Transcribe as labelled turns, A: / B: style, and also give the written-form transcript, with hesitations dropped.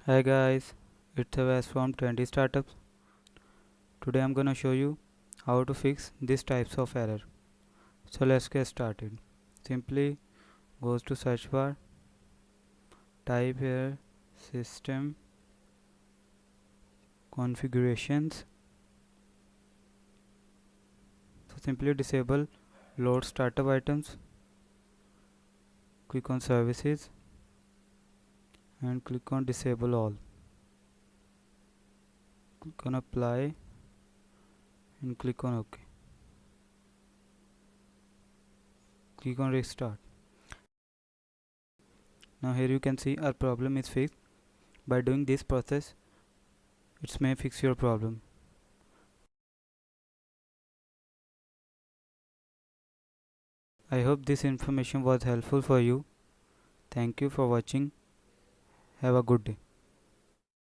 A: Hi guys, it's Wes from 20 Startups. Today I'm gonna show you how to fix these types of error. So let's get started. Simply goes to search bar, type here system configurations. So simply disable load startup items, click on services and click on disable all. Click on apply and click on OK. Click on restart. Now here you can see our problem is fixed. By doing this process, it may fix your problem. I hope this information was helpful for you. Thank you for watching. Have a good day.